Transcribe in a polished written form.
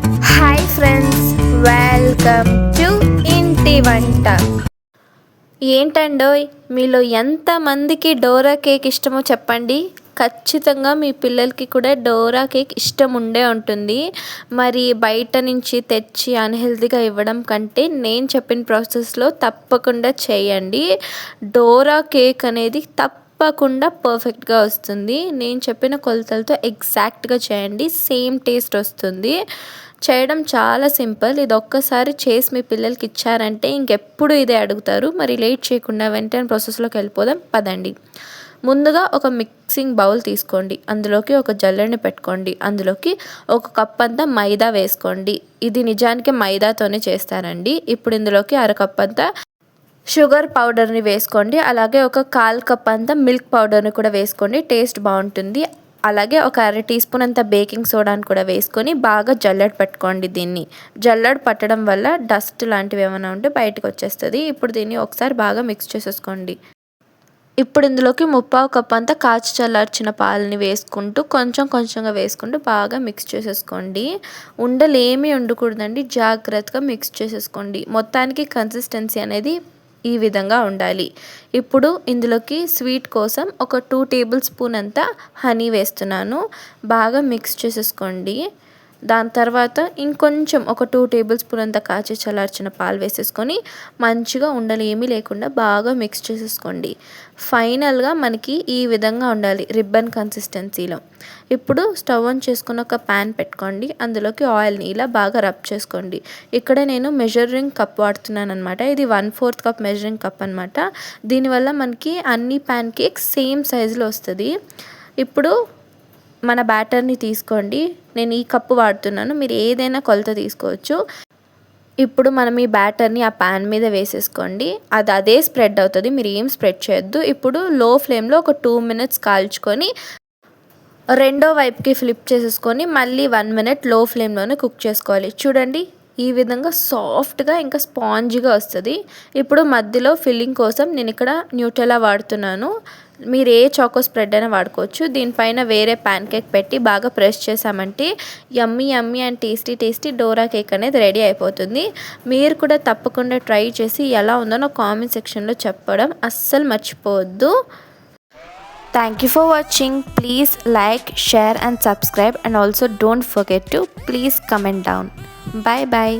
Hi friends, welcome to ఇంటి వంట. ఏంటండోయ్, మీలో ఎంతమందికి డోరా కేక్ ఇష్టమో చెప్పండి. ఖచ్చితంగా మీ పిల్లలకి కూడా డోరా కేక్ ఇష్టం ఉండే ఉంటుంది. మరి బయట నుంచి తెచ్చి అన్హెల్తీగా ఇవ్వడం కంటే నేను చెప్పిన ప్రాసెస్లో తప్పకుండా చేయండి. డోరా కేక్ అనేది తప్పకుండా పర్ఫెక్ట్గా వస్తుంది. నేను చెప్పిన కొలతలతో ఎగ్జాక్ట్గా చేయండి, సేమ్ టేస్ట్ వస్తుంది. చేయడం చాలా సింపుల్. ఇది ఒక్కసారి చేసి మీ పిల్లలకి ఇచ్చారంటే ఇంకెప్పుడు ఇదే అడుగుతారు. మరి లేట్ చేయకుండా వెంటనే ప్రాసెస్లోకి వెళ్ళిపోదాం పదండి. ముందుగా ఒక మిక్సింగ్ బౌల్ తీసుకోండి. అందులోకి ఒక జల్లెడని పెట్టుకోండి. అందులోకి ఒక కప్ అంతా మైదా వేసుకోండి. ఇది నిజానికి మైదాతోనే చేస్తారండి. ఇప్పుడు ఇందులోకి అరకప్ అంతా షుగర్ పౌడర్ని వేసుకోండి. అలాగే ఒక 1/4 కప్ అంతా మిల్క్ పౌడర్ని కూడా వేసుకోండి, టేస్ట్ బాగుంటుంది. అలాగే ఒక అర టీ స్పూన్ అంత బేకింగ్ సోడాని కూడా వేసుకొని బాగా జల్లెడ పట్టుకోండి. దీన్ని జల్లెడ పట్టడం వల్ల డస్ట్ లాంటివి ఏమైనా ఉంటే బయటకు వచ్చేస్తుంది. ఇప్పుడు దీన్ని ఒకసారి బాగా మిక్స్ చేసేసుకోండి. ఇప్పుడు ఇందులోకి 1/4 కప్ అంతా కాచి చల్లార్చిన పాలని వేసుకుంటూ కొంచెంగా వేసుకుంటూ బాగా మిక్స్ చేసేసుకోండి. ఉండలు ఏమీ ఉండకూడదండి, జాగ్రత్తగా మిక్స్ చేసేసుకోండి. మొత్తానికి కన్సిస్టెన్సీ అనేది ఈ విధంగా ఉండాలి. ఇప్పుడు ఇందులోకి స్వీట్ కోసం ఒక 2 టేబుల్ స్పూన్ అంతా హనీ వేస్తున్నాను. బాగా మిక్స్ చేసేసుకోండి. దాని తర్వాత ఇంకొంచెం ఒక 2 టేబుల్ స్పూన్ అంతా కాచి చల్లార్చిన పాలు వేసేసుకొని మంచిగా ఉండలు ఏమీ లేకుండా బాగా మిక్స్ చేసేసుకోండి. ఫైనల్గా మనకి ఈ విధంగా ఉండాలి, రిబ్బన్ కన్సిస్టెన్సీలో. ఇప్పుడు స్టవ్ ఆన్ చేసుకుని ఒక ప్యాన్ పెట్టుకోండి. అందులోకి ఆయిల్ని ఇలా బాగా రబ్ చేసుకోండి. ఇక్కడ నేను మెజరింగ్ కప్ వాడుతున్నాను అనమాట. ఇది 1/4 కప్ మెజరింగ్ కప్ అనమాట. దీనివల్ల మనకి అన్ని ప్యాన్ కేక్స్ సేమ్ సైజులో వస్తుంది. ఇప్పుడు మన బ్యాటర్ని తీసుకోండి. నేను ఈ కప్పు వాడుతున్నాను, మీరు ఏదైనా కొలత తీసుకోవచ్చు. ఇప్పుడు మనం ఈ బ్యాటర్ని ఆ ప్యాన్ మీద వేసేసుకోండి. అది అదే స్ప్రెడ్ అవుతుంది, మీరు ఏం స్ప్రెడ్ చేయొద్దు. ఇప్పుడు లో ఫ్లేమ్లో ఒక 2 మినిట్స్ కాల్చుకొని రెండో వైపుకి ఫ్లిప్ చేసేసుకొని మళ్ళీ 1 మినిట్ లో ఫ్లేమ్లోనే కుక్ చేసుకోవాలి. చూడండి, ఈ విధంగా సాఫ్ట్గా ఇంకా స్పాంజీగా వస్తుంది. ఇప్పుడు మధ్యలో ఫిల్లింగ్ కోసం నేను ఇక్కడ న్యూటెలా వాడుతున్నాను. మీరు ఏ చాకో స్ప్రెడ్ అయినా వాడుకోవచ్చు. దీనిపైన వేరే ప్యాన్ కేక్ పెట్టి బాగా ప్రెస్ చేసామంటే యమ్మీ అండ్ టేస్టీ డోరా కేక్ అనేది రెడీ అయిపోతుంది. మీరు కూడా తప్పకుండా ట్రై చేసి ఎలా ఉందో నా కామెంట్ సెక్షన్లో చెప్పడం అస్సలు మర్చిపోవద్దు. Thank you for watching. Please like, share and subscribe, and also don't forget to please comment down. Bye bye.